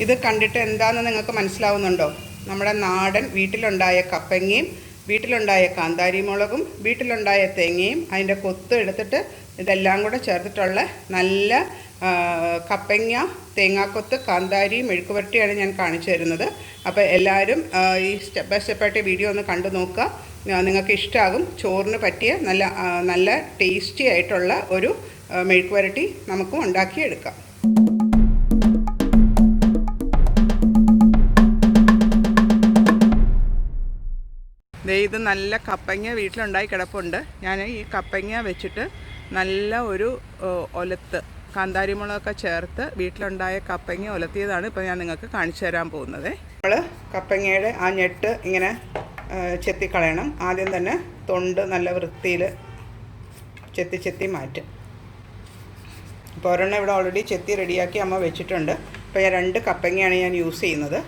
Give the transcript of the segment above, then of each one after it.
ഇത് കണ്ടിട്ട് എന്താണെന്ന് നിങ്ങൾക്ക് മനസ്സിലാവുന്നുണ്ടോ? നമ്മുടെ നാടൻ വീട്ടിലുണ്ടായ കപ്പങ്ങയും വീട്ടിലുണ്ടായ കാന്താരി മുളകും വീട്ടിലുണ്ടായ തേങ്ങയും അതിൻ്റെ കൊത്ത് എടുത്തിട്ട് ഇതെല്ലാം കൂടെ ചേർത്തിട്ടുള്ള നല്ല കപ്പങ്ങ തേങ്ങാക്കൊത്ത് കാന്താരി മെഴുക്കുവരട്ടിയാണ് ഞാൻ കാണിച്ചു തരുന്നത്. അപ്പോൾ എല്ലാവരും ഈ സ്റ്റെപ്പ് ബൈ സ്റ്റെപ്പായിട്ട് വീഡിയോ ഒന്ന് കണ്ടു നോക്കുക. നിങ്ങൾക്ക് ഇഷ്ടമാകും. ചോറിന് പറ്റിയ നല്ല ടേസ്റ്റി ആയിട്ടുള്ള ഒരു മെഴുക്കുവരട്ടി നമുക്കും ഉണ്ടാക്കിയെടുക്കാം. ഇത് നല്ല കപ്പങ്ങ വീട്ടിലുണ്ടായി കിടപ്പുണ്ട്. ഞാൻ ഈ കപ്പങ്ങ വെച്ചിട്ട് നല്ല ഒരു ഒലത്ത് കാന്താരി മുളകൊക്കെ ചേർത്ത് വീട്ടിലുണ്ടായ കപ്പങ്ങ ഒലത്തിയതാണ് ഇപ്പോൾ ഞാൻ നിങ്ങൾക്ക് കാണിച്ചു തരാൻ പോകുന്നത്. നമ്മൾ കപ്പങ്ങയുടെ ആ ഞെട്ട് ഇങ്ങനെ ചെത്തിക്കളയണം. ആദ്യം തന്നെ തൊണ്ട് നല്ല വൃത്തിയിൽ ചെത്തി മാറ്റും. അപ്പോൾ ഒരെണ്ണം ഇവിടെ ഓൾറെഡി ചെത്തി റെഡിയാക്കി അമ്മ വെച്ചിട്ടുണ്ട്. ഇപ്പോൾ ഞാൻ 2 കപ്പങ്ങയാണ് ഞാൻ യൂസ് ചെയ്യുന്നത്.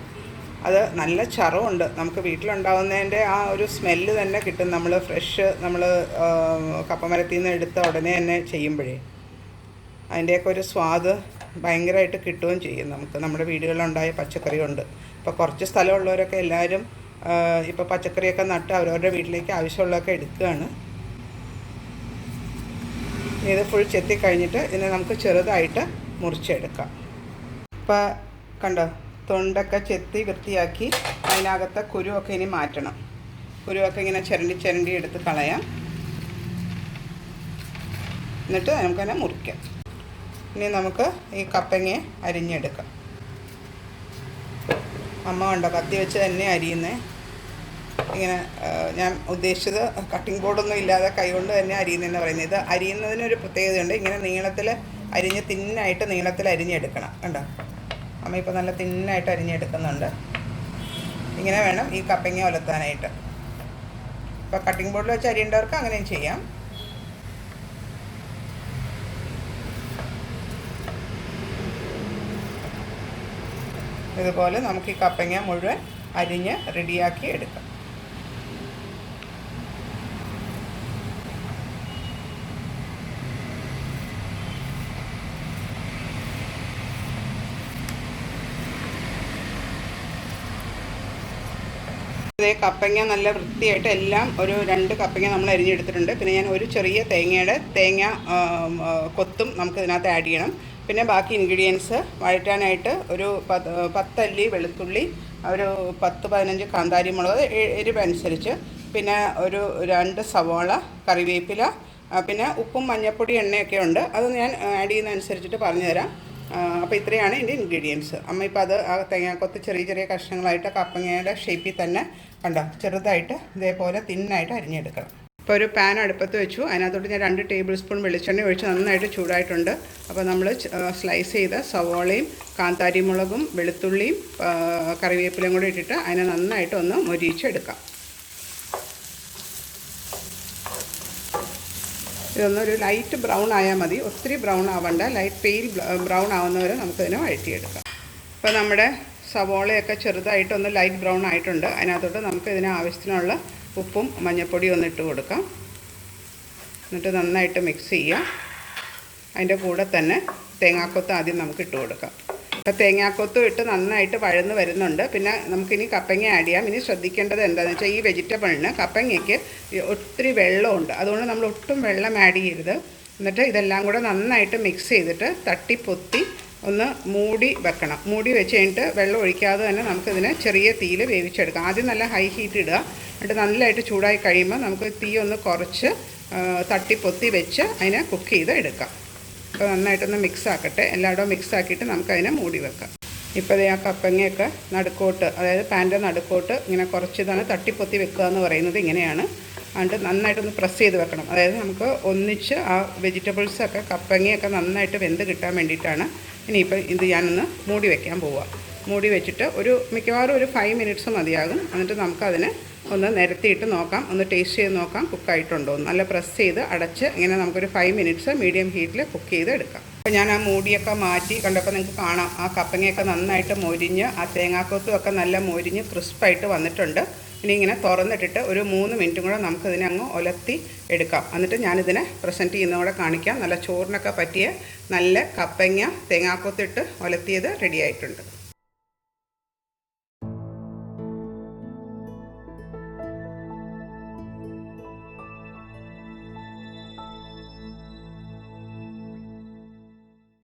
അത് നല്ല ചറവുണ്ട്. നമുക്ക് വീട്ടിലുണ്ടാകുന്നതിൻ്റെ ആ ഒരു സ്മെല്ല് തന്നെ കിട്ടും. നമ്മൾ ഫ്രഷ് കപ്പമരത്തിൽ നിന്ന് എടുത്ത ഉടനെ തന്നെ ചെയ്യുമ്പോഴേ അതിൻ്റെയൊക്കെ ഒരു സ്വാദ് ഭയങ്കരമായിട്ട് കിട്ടുകയും ചെയ്യും. നമുക്ക് നമ്മുടെ വീടുകളിലുണ്ടായ പച്ചക്കറി കൊണ്ട് ഇപ്പോൾ കുറച്ച് സ്ഥലമുള്ളവരൊക്കെ എല്ലാവരും ഇപ്പോൾ പച്ചക്കറിയൊക്കെ നട്ട് അവരവരുടെ വീട്ടിലേക്ക് ആവശ്യമുള്ളതൊക്കെ എടുക്കുകയാണ്. ഇത് ഫുൾ ചെത്തി കഴിഞ്ഞിട്ട് ഇതിനെ നമുക്ക് ചെറുതായിട്ട് മുറിച്ചെടുക്കാം. ഇപ്പോൾ കണ്ടോ, തൊണ്ടൊക്കെ ചെത്തി വൃത്തിയാക്കി അതിനകത്തെ കുരുവൊക്കെ ഇനി മാറ്റണം. കുരുവൊക്കെ ഇങ്ങനെ ചിരണ്ടി എടുത്ത് കളയാം. എന്നിട്ട് നമുക്കതിനെ മുറിക്കാം. ഇനി നമുക്ക് ഈ കപ്പങ്ങയെ അരിഞ്ഞെടുക്കാം. അമ്മ കണ്ടോ കത്തി വെച്ച് തന്നെ അരിയുന്നേ. ഇങ്ങനെ ഞാൻ ഉദ്ദേശിച്ചത് കട്ടിംഗ് ബോർഡൊന്നും ഇല്ലാതെ കൈകൊണ്ട് തന്നെ അരിയുന്നതെന്ന് പറയുന്നത്. ഇത് അരിയുന്നതിനൊരു പ്രത്യേകതയുണ്ട്. ഇങ്ങനെ തിന്നായിട്ട് നീളത്തിൽ അരിഞ്ഞെടുക്കണം. കണ്ടോ, അമ്മ ഇപ്പോൾ നല്ല തിന്നായിട്ട് അരിഞ്ഞെടുക്കുന്നുണ്ട്. ഇങ്ങനെ വേണം ഈ കപ്പങ്ങ ഒലത്താനായിട്ട്. ഇപ്പോൾ കട്ടിംഗ് ബോർഡിൽ വെച്ച് അരിയേണ്ടവർക്ക് അങ്ങനെയും ചെയ്യാം. ഇതുപോലെ നമുക്ക് ഈ കപ്പങ്ങ മുഴുവൻ അരിഞ്ഞ് റെഡിയാക്കി എടുക്കാം. ഇതേ കപ്പങ്ങ നല്ല വൃത്തിയായിട്ട് എല്ലാം ഒരു 2 കപ്പങ്ങ നമ്മൾ അരിഞ്ഞെടുത്തിട്ടുണ്ട്. പിന്നെ ഞാൻ ഒരു ചെറിയ തേങ്ങ കൊത്തും നമുക്ക് ഇതിനകത്ത് ആഡ് ചെയ്യണം. പിന്നെ ബാക്കി ഇൻഗ്രീഡിയൻസ് വഴറ്റാനായിട്ട് ഒരു 10 അല്ലി വെളുത്തുള്ളി, ഒരു 10-15 കാന്താരി മുളക് എരിവനുസരിച്ച്, പിന്നെ ഒരു 2 സവാള, കറിവേപ്പില, പിന്നെ ഉപ്പും മഞ്ഞൾപ്പൊടി എണ്ണയൊക്കെ ഉണ്ട്. അത് ഞാൻ ആഡ് ചെയ്യുന്നതനുസരിച്ചിട്ട് പറഞ്ഞുതരാം. അപ്പോൾ ഇത്രയാണ് ഇതിൻ്റെ ഇൻഗ്രീഡിയൻസ്. അമ്മ ഇപ്പോൾ അത് ആ തേങ്ങാക്കൊത്ത് ചെറിയ കഷ്ണങ്ങളായിട്ട് കപ്പങ്ങയുടെ ഷേപ്പിൽ തന്നെ കണ്ടോ ചെറുതായിട്ട് ഇതേപോലെ തിന്നായിട്ട് അരിഞ്ഞെടുക്കണം. ഇപ്പോൾ ഒരു പാൻ അടുപ്പത്ത് വെച്ചു. അതിനകത്തോട്ട് ഞാൻ 2 ടേബിൾ സ്പൂൺ വെളിച്ചെണ്ണ ഒഴിച്ച് നന്നായിട്ട് ചൂടായിട്ടുണ്ട്. അപ്പോൾ നമ്മൾ സ്ലൈസ് ചെയ്ത സവോളയും കാന്താരി മുളകും വെളുത്തുള്ളിയും കറിവേപ്പിലയും കൂടി ഇട്ടിട്ട് അതിനെ നന്നായിട്ട് ഒന്ന് മൊരിയിച്ചെടുക്കാം. ഇതൊന്നൊരു ലൈറ്റ് ബ്രൗൺ ആയാൽ മതി, ഒത്തിരി ബ്രൗൺ ആവണ്ട. ലൈറ്റ് പെയിൽ ബ്രൗൺ ആവുന്നവരെ നമുക്കതിനെ വഴറ്റിയെടുക്കാം. ഇപ്പോൾ നമ്മുടെ സവോളയൊക്കെ ചെറുതായിട്ടൊന്ന് ലൈറ്റ് ബ്രൗൺ ആയിട്ടുണ്ട്. അതിനകത്തോട്ട് നമുക്ക് ഇതിന് ആവശ്യത്തിനുള്ള ഉപ്പും മഞ്ഞൾപ്പൊടിയും ഒന്ന് ഇട്ട് കൊടുക്കാം. എന്നിട്ട് നന്നായിട്ട് മിക്സ് ചെയ്യാം. അതിൻ്റെ കൂടെ തന്നെ തേങ്ങാക്കൊത്ത് ആദ്യം നമുക്ക് ഇട്ട് കൊടുക്കാം. അപ്പോൾ തേങ്ങാക്കൊത്തും ഇട്ട് നന്നായിട്ട് വഴന്ന് വരുന്നുണ്ട്. പിന്നെ നമുക്കിനി കപ്പങ്ങ ആഡ് ചെയ്യാം. ഇനി ശ്രദ്ധിക്കേണ്ടത് എന്താണെന്ന് വെച്ചാൽ ഈ വെജിറ്റബിളിന് കപ്പങ്ങയ്ക്ക് ഒത്തിരി വെള്ളമുണ്ട്. അതുകൊണ്ട് നമ്മൾ ഒട്ടും വെള്ളം ആഡ് ചെയ്യരുത്. എന്നിട്ട് ഇതെല്ലാം കൂടെ നന്നായിട്ട് മിക്സ് ചെയ്തിട്ട് തട്ടിപ്പൊത്തി ഒന്ന് മൂടി വെക്കണം. മൂടി വെച്ച് കഴിഞ്ഞിട്ട് വെള്ളം ഒഴിക്കാതെ തന്നെ നമുക്കിതിനെ ചെറിയ തീയിൽ വേവിച്ചെടുക്കാം. ആദ്യം നല്ല ഹൈ ഹീറ്റ് ഇടുക. എന്നിട്ട് നല്ലതായിട്ട് ചൂടായി കഴിയുമ്പോൾ നമുക്ക് തീ ഒന്ന് കുറച്ച് തട്ടിപ്പൊത്തി വെച്ച് അതിനെ കുക്ക് ചെയ്ത് എടുക്കാം. അപ്പോൾ നന്നായിട്ടൊന്ന് മിക്സ് ആക്കട്ടെ. എല്ലായിടവും മിക്സ് ആക്കിയിട്ട് നമുക്കതിനെ മൂടി വെക്കാം. ഇപ്പോൾ ആ കപ്പങ്ങയൊക്കെ നടുക്കോട്ട്, അതായത് പാൻ്റെ നടുക്കോട്ട് ഇങ്ങനെ കുറച്ച് ഇതാണ് തട്ടിപ്പൊത്തി വെക്കുക എന്ന് പറയുന്നത് ഇങ്ങനെയാണ്. അതുകൊണ്ട് നന്നായിട്ടൊന്ന് പ്രസ് ചെയ്ത് വെക്കണം. അതായത് നമുക്ക് ഒന്നിച്ച് ആ വെജിറ്റബിൾസൊക്കെ കപ്പങ്ങയൊക്കെ നന്നായിട്ട് വെന്ത് കിട്ടാൻ വേണ്ടിയിട്ടാണ്. ഇനിയിപ്പോൾ ഇത് ഞാനൊന്ന് മൂടി വയ്ക്കാൻ പോവാം. മൂടി വെച്ചിട്ട് മിക്കവാറും ഒരു 5 മിനിറ്റ്സ് മതിയാകും. എന്നിട്ട് നമുക്കതിനെ ഒന്ന് നിരത്തിയിട്ട് നോക്കാം, ഒന്ന് ടേസ്റ്റ് ചെയ്ത് നോക്കാം കുക്കായിട്ടുണ്ടോ. നല്ല പ്രസ് ചെയ്ത് അടച്ച് ഇങ്ങനെ നമുക്കൊരു 5 മിനിറ്റ്സ് മീഡിയം ഹീറ്റിൽ കുക്ക് ചെയ്ത് എടുക്കാം. അപ്പോൾ ഞാൻ ആ മൂടിയൊക്കെ മാറ്റി കണ്ടപ്പോൾ നിങ്ങൾക്ക് കാണാം ആ കപ്പങ്ങയൊക്കെ നന്നായിട്ട് മൊരിഞ്ഞ് ആ തേങ്ങാക്കൊത്തും ഒക്കെ നല്ല മൊരിഞ്ഞ് ക്രിസ്പായിട്ട് വന്നിട്ടുണ്ട്. ഇനി ഇങ്ങനെ തുറന്നിട്ടിട്ട് ഒരു 3 മിനിറ്റും കൂടെ നമുക്കിതിനെ അങ്ങ് ഒലത്തി എടുക്കാം. എന്നിട്ട് ഞാനിതിനെ പ്രസൻറ്റ് ചെയ്യുന്നതും കൂടെ കാണിക്കാം. നല്ല ചോറിനൊക്കെ പറ്റിയ നല്ല കപ്പങ്ങ തേങ്ങാക്കൊത്തിട്ട് ഒലത്തിയത് റെഡി ആയിട്ടുണ്ട്.